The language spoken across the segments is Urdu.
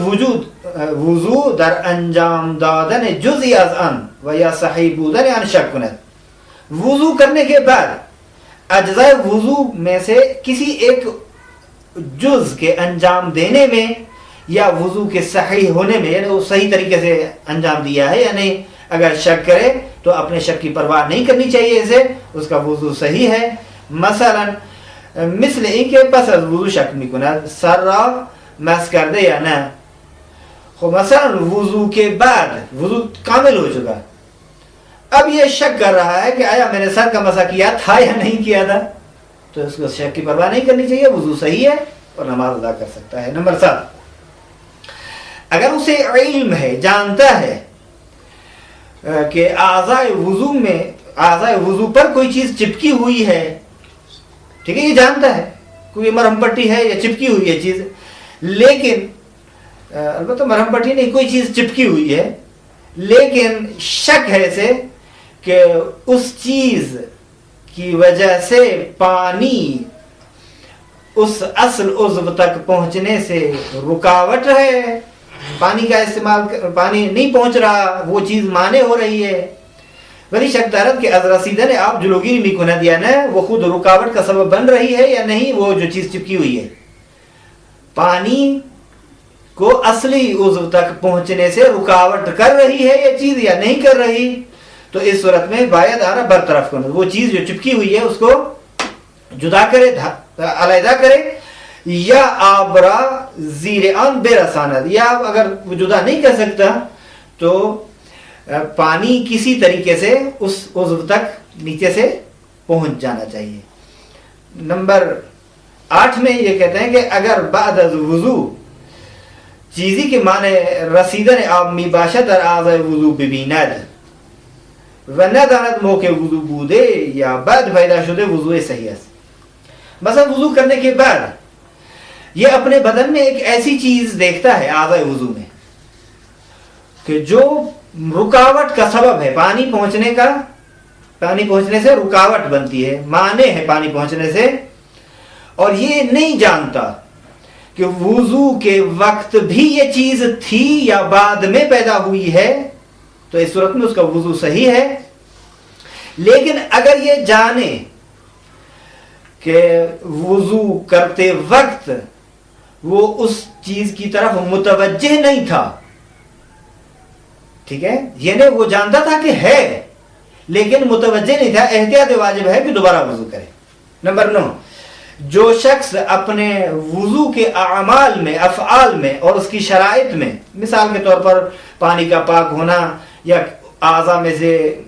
وضو در انجام دادن جزئی از آن و یا صحیح بودن آن شک کند. وضو کرنے کے بعد اجزائے وضو میں سے کسی ایک جز کے انجام دینے میں یا وضو کے صحیح ہونے میں، یعنی وہ صحیح طریقے سے انجام دیا ہے یا نہیں، اگر شک کرے تو اپنے شک کی پرواہ نہیں کرنی چاہیے، اسے اس کا وضو صحیح ہے. مثلا مثل این که پس از وضو شک میکند سر را مس کرده یا نه. خب مثلا وضو کے بعد وضو کامل ہو چکا، اب یہ شک کر رہا ہے کہ آیا میں نے سر کا مسح کیا تھا یا نہیں کیا تھا، تو اس کو شک کی پرواہ نہیں کرنی چاہیے، وضو صحیح ہے اور نماز ادا کر سکتا ہے. نمبر 7، اگر اسے علم ہے، جانتا ہے کہ اعضائے وضو پر کوئی چیز چپکی ہوئی ہے، ٹھیک ہے، یہ جانتا ہے کوئی مرہم پٹی ہے یا چپکی ہوئی ہے چیز، لیکن البتہ مرہم پٹی نہیں، کوئی چیز چپکی ہوئی ہے، لیکن شک ہے اسے کہ اس چیز کی وجہ سے پانی اس اصل عضو تک پہنچنے سے رکاوٹ ہے، پانی کا استعمال، پانی نہیں پہنچ رہا، وہ چیز مانع ہو رہی ہے، ولی شک دارد کہ از رسیدن آپ جلوگیری میکند یا نہ، وہ خود رکاوٹ کا سبب بن رہی ہے یا نہیں، وہ جو چیز چپکی ہوئی ہے پانی کو اصلی عضو تک پہنچنے سے رکاوٹ کر رہی ہے یہ چیز یا نہیں کر رہی، تو اس صورت میں باید آنا برطرف کرنا، وہ چیز جو چپکی ہوئی ہے اس کو جدا کرے، علیحدہ کرے، یا آبرا زیر آن بے رساند، یا اگر وہ جدا نہیں کر سکتا تو پانی کسی طریقے سے اس عضو تک نیچے سے پہنچ جانا چاہیے. نمبر 8 میں یہ کہتے ہیں کہ اگر بعد از وضو چیزی کے معنی رسیدن آب می باشد در اعضای وضو ببیند و نداند موقع وضو بوده یا بعد پیدا شده وضو صحیح است. مثلا وضو کرنے کے بعد یہ اپنے بدن میں ایک ایسی چیز دیکھتا ہے اعضائے وضو میں کہ جو رکاوٹ کا سبب ہے، پانی پہنچنے سے رکاوٹ بنتی ہے، مانع ہے پانی پہنچنے سے، اور یہ نہیں جانتا کہ وضو کے وقت بھی یہ چیز تھی یا بعد میں پیدا ہوئی ہے، تو اس صورت میں اس کا وضو صحیح ہے. لیکن اگر یہ جانے کہ وضو کرتے وقت وہ اس چیز کی طرف متوجہ نہیں تھا، ٹھیک ہے، یعنی وہ جانتا تھا کہ ہے لیکن متوجہ نہیں تھا، احتیاط واجب ہے کہ دوبارہ وضو کرے. نمبر 9، جو شخص اپنے وضو کے اعمال میں، افعال میں اور اس کی شرائط میں، مثال کے طور پر پانی کا پاک ہونا یا اعضاء میں سے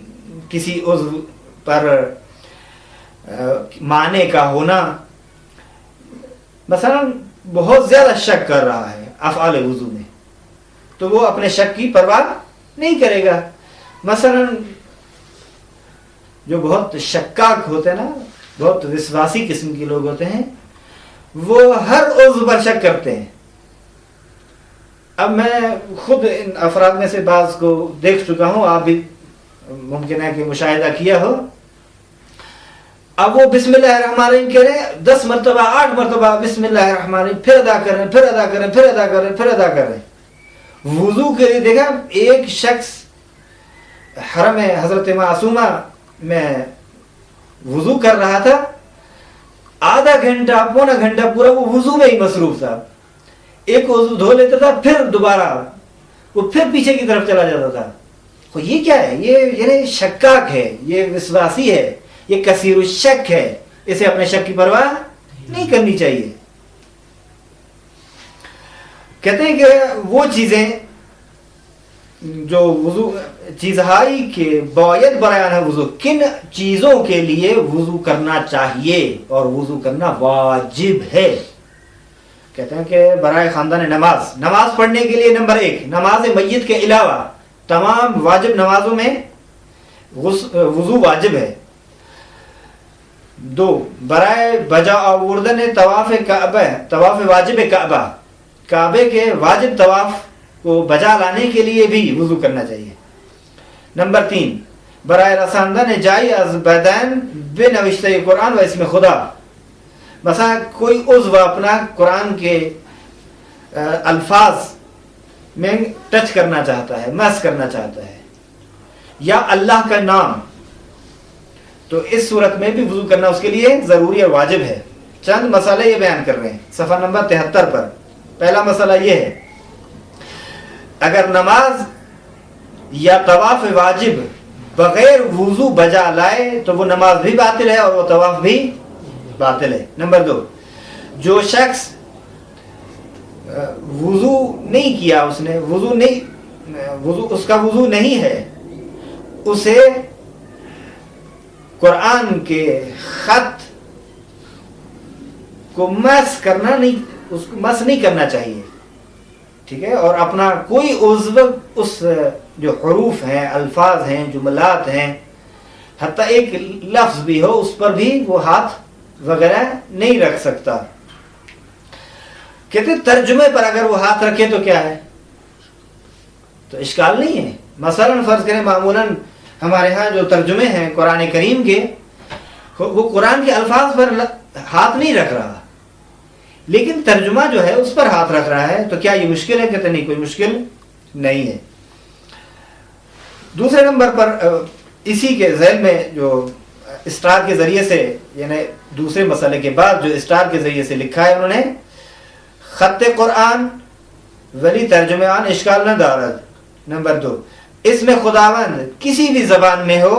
کسی عضو پر معنی کا ہونا، مثلا بہت زیادہ شک کر رہا ہے افعال وضو میں، تو وہ اپنے شک کی پرواہ نہیں کرے گا. مثلا جو بہت شکاک ہوتے ہیں نا، بہت وسواسی قسم کے لوگ ہوتے ہیں، وہ ہر عضو پر شک کرتے ہیں. اب میں خود ان افراد میں سے بعض کو دیکھ چکا ہوں، آپ بھی ممکن ہے کہ مشاہدہ کیا ہو. اب وہ بسم اللہ الرحمن الرحیم کہہ رہے ہیں 10 مرتبہ 8 مرتبہ بسم اللہ الرحمن الرحیم، پھر ادا کر رہے ہیں، پھر ادا کر رہے ہیں، پھر ادا کر رہے ہیں، پھر ادا کر رہے ہیں. وضو کے لیے دیکھا ایک شخص حرم حضرت معصومہ میں وضو کر رہا تھا، آدھا گھنٹہ پونا گھنٹہ پورا وہ وضو میں ہی مصروف تھا. ایک وضو دھو لیتا تھا، پھر دوبارہ وہ پھر پیچھے کی طرف چلا جاتا تھا. تو یہ کیا ہے؟ یہ یعنی شکاک ہے، یہ وسواسی ہے، یہ کثیر الشک ہے. اسے اپنے شک کی پرواہ نہیں کرنی چاہیے. کہتے ہیں کہ وہ چیزیں جو وضو چیزہائی کے باید برایان ہے وضو، کن چیزوں کے لیے وضو کرنا چاہیے اور وضو کرنا واجب ہے. کہتے ہیں کہ برائے خاندان نماز پڑھنے کے لیے نمبر 1 نماز میت کے علاوہ تمام واجب نمازوں میں وضو واجب ہے. 2 برائے بجا آوردن طواف کعبہ، طواف واجب کعبے کے واجب طواف کو بجا لانے کے لیے بھی وضو کرنا چاہیے. نمبر 3 برائے رساندن جائی از بدن بے نوشتہ قرآن و اسم خدا. مثلا کوئی عضو اپنا قرآن کے الفاظ میں ٹچ کرنا چاہتا ہے، مس کرنا چاہتا ہے، یا اللہ کا نام، تو اس صورت میں بھی وضو کرنا اس کے لیے ضروری اور واجب ہے۔ چند مسئلے یہ بیان کر رہے ہیں صفحہ نمبر 73 پر۔ پہلا مسئلہ یہ ہے، اگر نماز یا طواف واجب بغیر وضو بجا لائے تو وہ نماز بھی باطل ہے اور وہ طواف بھی باطل ہے۔ نمبر 2، جو شخص وضو نہیں کیا، اس نے اس کا وضو نہیں ہے، اسے قرآن کے خط کو مس نہیں کرنا چاہیے، ٹھیک ہے، اور اپنا کوئی عضو اس جو حروف ہیں، الفاظ ہیں، جملات ہیں، حتیٰ ایک لفظ بھی ہو اس پر بھی وہ ہاتھ وغیرہ نہیں رکھ سکتا۔ کہتے ترجمے پر اگر وہ ہاتھ رکھے تو کیا ہے؟ تو اشکال نہیں ہے۔ مثلا فرض کریں معمولاً ہمارے ہاں جو ترجمے ہیں قرآن کریم کے، وہ قرآن کے الفاظ پر ہاتھ نہیں رکھ رہا، لیکن ترجمہ جو ہے اس پر ہاتھ رکھ رہا ہے، تو کیا یہ مشکل ہے؟ کہتے نہیں، کوئی مشکل نہیں ہے۔ دوسرے نمبر پر اسی کے ذیل میں جو اسٹار کے ذریعے سے، یعنی دوسرے مسئلے کے بعد جو اسٹار کے ذریعے سے لکھا ہے انہوں نے، خط قرآن ولی ترجمان اشکال نہ دارد۔ نمبر 2، اس میں خداوند کسی بھی زبان میں ہو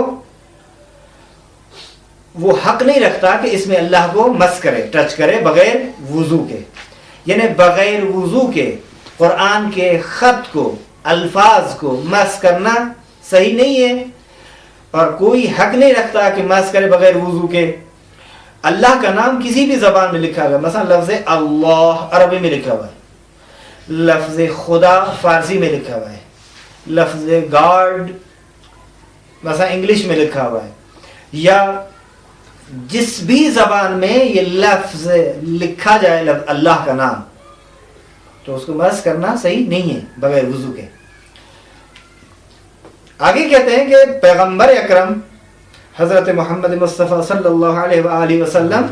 وہ حق نہیں رکھتا کہ اس میں اللہ کو مس کرے، ٹچ کرے بغیر وضو کے، یعنی بغیر وضو کے قرآن کے خط کو، الفاظ کو مس کرنا صحیح نہیں ہے، اور کوئی حق نہیں رکھتا کہ مس کرے بغیر وضو کے۔ اللہ کا نام کسی بھی زبان میں لکھا ہوا ہے، مثلا لفظ اللہ عربی میں لکھا ہوا ہے، لفظ خدا فارسی میں لکھا ہوا ہے، لفظ گاڈ مثلا انگلش میں لکھا ہوا ہے، یا جس بھی زبان میں یہ لفظ لکھا جائے اللہ کا نام، تو اس کو مس کرنا صحیح نہیں ہے بغیر وضو کے۔ آگے کہتے ہیں کہ پیغمبر اکرم حضرت محمد مصطفیٰ صلی اللہ علیہ وآلہ وسلم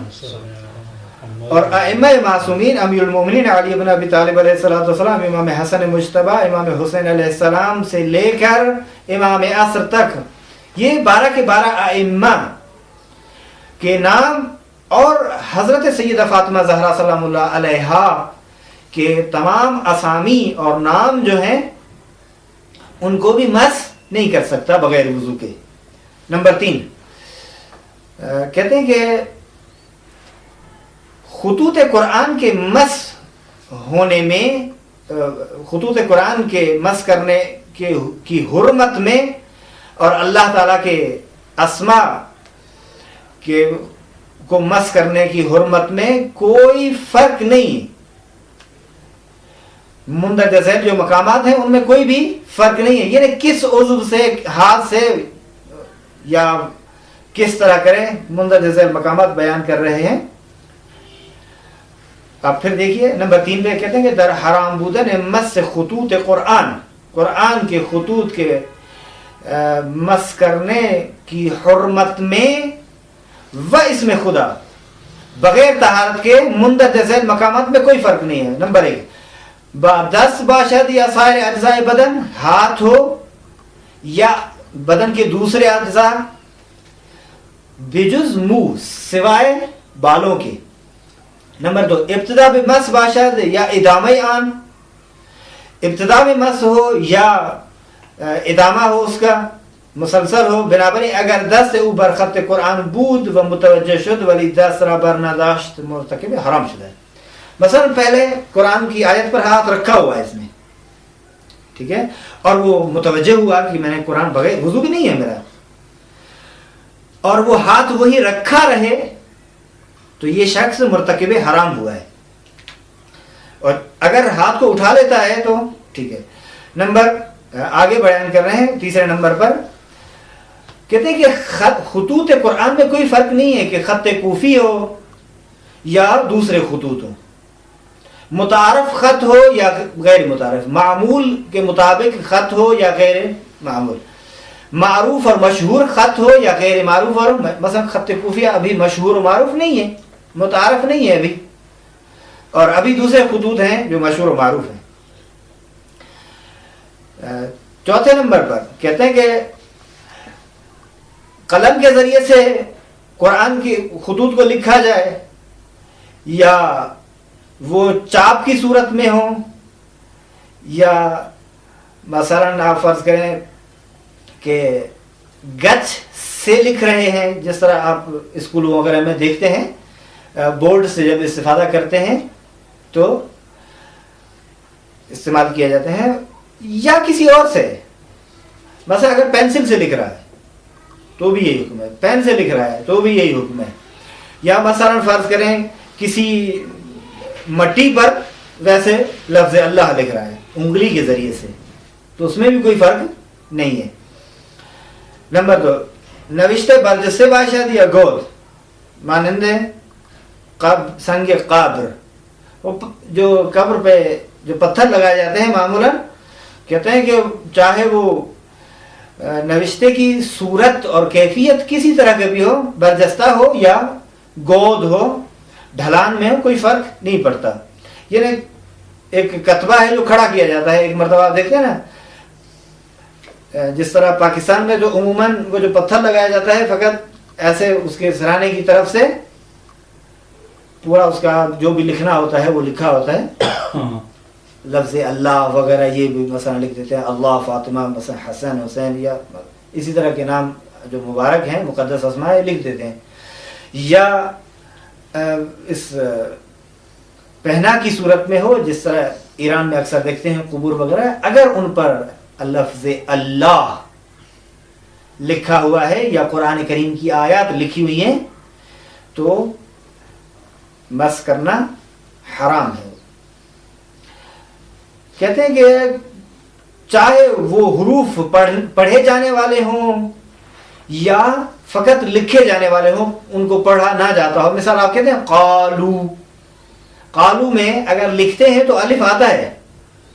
اور ائمہ معصومین امیر المومنین علی بن ابی طالب علیہ السلام، امام حسن مجتبی، امام حسین علیہ السلام سے لے کر امام عصر تک، یہ 12 کے 12 ائمہ کے نام اور حضرت سیدہ فاطمہ زہرا سلام اللہ علیہا کے تمام اسامی اور نام جو ہیں ان کو بھی مس نہیں کر سکتا بغیر وضو کے۔ نمبر 3، کہتے ہیں کہ خطوط قرآن کے مس ہونے میں، خطوط قرآن کے مس کرنے کی حرمت میں اور اللہ تعالیٰ کے اسماء کو مس کرنے کی حرمت میں کوئی فرق نہیں۔ مندرجہ ذیل جو مقامات ہیں ان میں کوئی بھی فرق نہیں ہے، یعنی کس عضو سے، ہاتھ سے یا کس طرح کریں، مندرجہ ذیل مقامات بیان کر رہے ہیں۔ اب پھر دیکھیے نمبر 3 پہ کہتے ہیں کہ در حرام بودن مس خطوط قرآن کے خطوط کے مس کرنے کی حرمت میں و اس میں خدا بغیر طہارت کے مندرجہ ذیل مقامات میں کوئی فرق نہیں ہے۔ نمبر 1، دست باشد یا سائر اجزاء بدن، ہاتھ ہو یا بدن کے دوسرے اجزاء، بجز منہ سوائے بالوں کے۔ نمبر 2، ابتدا بمس باشد یا ادامہ آن، ابتدا میں مس ہو یا ادامہ ہو اس کا مسلسل ہو، بنابراین اگر دست او بر خط قرآن بود و متوجہ شد ولی دست را بر نداشت مرتکب حرام شدہ ہے۔ مثلا پہلے قرآن کی آیت پر ہاتھ رکھا ہوا ہے اس میں، ٹھیک ہے، اور وہ متوجہ ہوا کہ میں نے قرآن بغیر وضو بھی نہیں ہے میرا، اور وہ ہاتھ وہی رکھا رہے، تو یہ شخص مرتکب حرام ہوا ہے، اور اگر ہاتھ کو اٹھا لیتا ہے تو ٹھیک ہے۔ نمبر آگے بیان کر رہے ہیں تیسرے نمبر پر، کہتے ہیں کہ خطوط قرآن میں کوئی فرق نہیں ہے کہ خط کوفی ہو یا دوسرے خطوط ہو، متعارف خط ہو یا غیر متعارف، معمول کے مطابق خط ہو یا غیر معمول، معروف اور مشہور خط ہو یا غیر معروف، اور مثلا خط کوفی ابھی مشہور و معروف نہیں ہے، متعارف نہیں ہے ابھی، اور ابھی دوسرے خطوط ہیں جو مشہور و معروف ہیں۔ چوتھے نمبر پر کہتے ہیں کہ قلم کے ذریعے سے قرآن کی خطوط کو لکھا جائے یا وہ چاپ کی صورت میں ہوں یا مثلاً آپ فرض کریں کہ گچ سے لکھ رہے ہیں، جس طرح آپ اسکولوں وغیرہ میں دیکھتے ہیں بورڈ سے جب استفادہ کرتے ہیں تو استعمال کیا جاتے ہیں، یا کسی اور سے، مثلا اگر پینسل سے لکھ رہا ہے تو بھی یہی حکم ہے، پین سے لکھ رہا ہے تو بھی یہی حکم ہے، یا مثلا فرض کریں کسی مٹی پر ویسے لفظ اللہ لکھ رہا ہے انگلی کے ذریعے سے، تو اس میں بھی کوئی فرق نہیں ہے۔ نمبر 2، نوشتے برجسے باشد یا گود مانند سنگ قبر، جو قبر پہ جو پتھر لگائے جاتے ہیں معمولاً، کہتے ہیں کہ چاہے وہ نوشتے کی صورت اور کیفیت کسی طرح کے بھی ہو، برجستہ ہو یا گود ہو، ڈھلان میں ہو، کوئی فرق نہیں پڑتا۔ یعنی ایک کتبہ ہے جو کھڑا کیا جاتا ہے، ایک مرتبہ آپ دیکھتے ہیں نا جس طرح پاکستان میں جو عموماً وہ جو پتھر لگایا جاتا ہے فقط ایسے اس کے سرانے کی طرف سے پورا اس کا جو بھی لکھنا ہوتا ہے وہ لکھا ہوتا ہے، لفظ اللہ وغیرہ یہ بھی مثلا لکھ دیتے ہیں، اللہ فاطمہ مثلا حسن حسین یا اسی طرح کے نام جو مبارک ہیں مقدس اسماء لکھ دیتے ہیں، یا اس پہنا کی صورت میں ہو جس طرح ایران میں اکثر دیکھتے ہیں قبور وغیرہ، اگر ان پر لفظ اللہ لکھا ہوا ہے یا قرآن کریم کی آیات لکھی ہوئی ہیں تو مس کرنا حرام ہے۔ کہتے ہیں کہ چاہے وہ حروف پڑھے جانے والے ہوں یا فقط لکھے جانے والے ہوں، ان کو پڑھا نہ جاتا ہو، مثال آپ کہتے ہیں قالو، قالو میں اگر لکھتے ہیں تو الف آتا ہے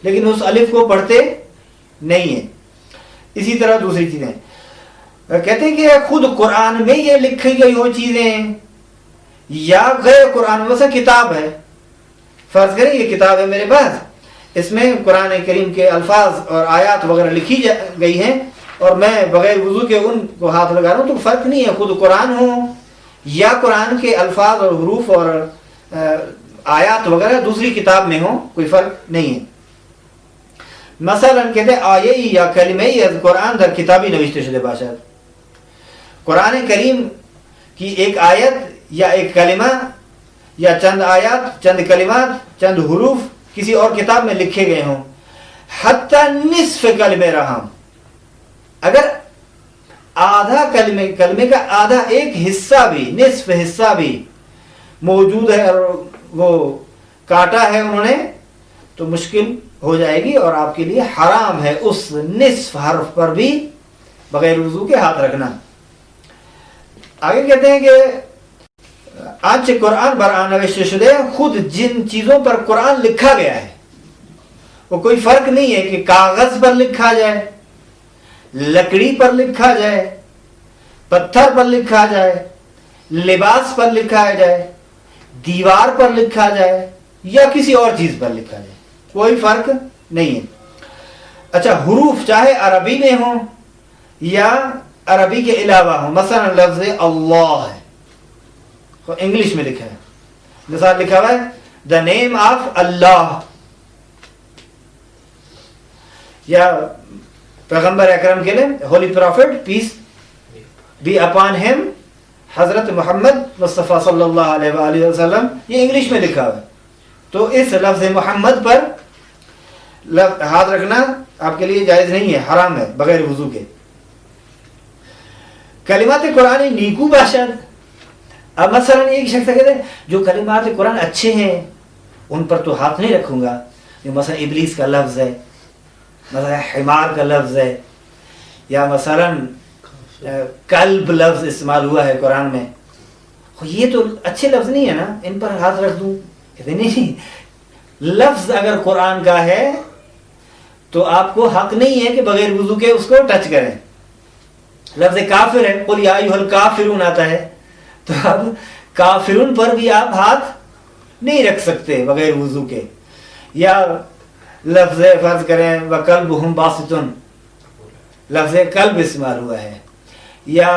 لیکن اس الف کو پڑھتے نہیں ہے۔ اسی طرح دوسری چیزیں کہتے ہیں کہ خود قرآن میں یہ لکھی گئی ہو چیزیں یا غیر قرآن میں، مثلا کتاب ہے، فرض کریں یہ کتاب ہے میرے پاس، اس میں قرآن کریم کے الفاظ اور آیات وغیرہ لکھی گئی ہیں اور میں بغیر وضو کے ان کو ہاتھ لگا رہا ہوں، تو فرق نہیں ہے خود قرآن ہو یا قرآن کے الفاظ اور حروف اور آیات وغیرہ دوسری کتاب میں ہوں، کوئی فرق نہیں ہے۔ مثلا کہتے ہیں آیے یا کلمے از قرآن در کتابی نوشتے شده باشد، قرآن کریم کی ایک آیت یا ایک کلمہ یا چند آیات، چند کلمات، چند حروف کسی اور کتاب میں لکھے گئے ہوں، حتی نصف کلمہ رحم، اگر آدھا کلمے کا آدھا ایک حصہ بھی، نصف حصہ بھی موجود ہے اور وہ کاٹا ہے انہوں نے، تو مشکل ہو جائے گی اور آپ کے لیے حرام ہے اس نصف حرف پر بھی بغیر وضو کے ہاتھ رکھنا۔ آگے کہتے ہیں کہ آج قرآن برآن نوشته شده، خود جن چیزوں پر قرآن لکھا گیا ہے وہ کوئی فرق نہیں ہے کہ کاغذ پر لکھا جائے، لکڑی پر لکھا جائے، پتھر پر لکھا جائے، لباس پر لکھا جائے، دیوار پر لکھا جائے یا کسی اور چیز پر لکھا جائے، کوئی فرق نہیں ہے۔ اچھا حروف چاہے عربی میں ہوں یا عربی کے علاوہ ہوں، مثلا لفظ اللہ ہے تو انگلش میں لکھا ہے، مثال لکھا ہوا ہے دا نیم آف اللہ، یا پیغمبر اکرم کے لیے holy prophet peace be upon ہم حضرت محمد مصطفیٰ صلی اللہ علیہ وآلہ وسلم، یہ انگلش میں لکھا ہوا ہے، تو اس لفظ محمد پر ہاتھ رکھنا آپ کے لیے جائز نہیں ہے، حرام ہے بغیر وضو کے۔ کلمات قرآن نیکو باشد، اب مثلا ایک شخص کہتے ہیں جو کلمات قرآن اچھے ہیں ان پر تو ہاتھ نہیں رکھوں گا، جو مثلا ابلیس کا لفظ ہے، مثلا حمار کا لفظ ہے، یا مثلا کلب لفظ استعمال ہوا ہے قرآن میں، یہ تو اچھے لفظ نہیں ہے نا، ان پر ہاتھ رکھ دوں؟ کہتے نہیں، لفظ اگر قرآن کا ہے تو آپ کو حق نہیں ہے کہ بغیر وضو کے اس کو ٹچ کریں۔ لفظ کافر ہے، قل یا ایھا الکافرون آتا ہے، تو اب کافرون پر بھی آپ ہاتھ نہیں رکھ سکتے بغیر وضو کے۔ یا لفظ فرض کریں وقلبہم باسطن، لفظ قلب استعمال ہوا ہے، یا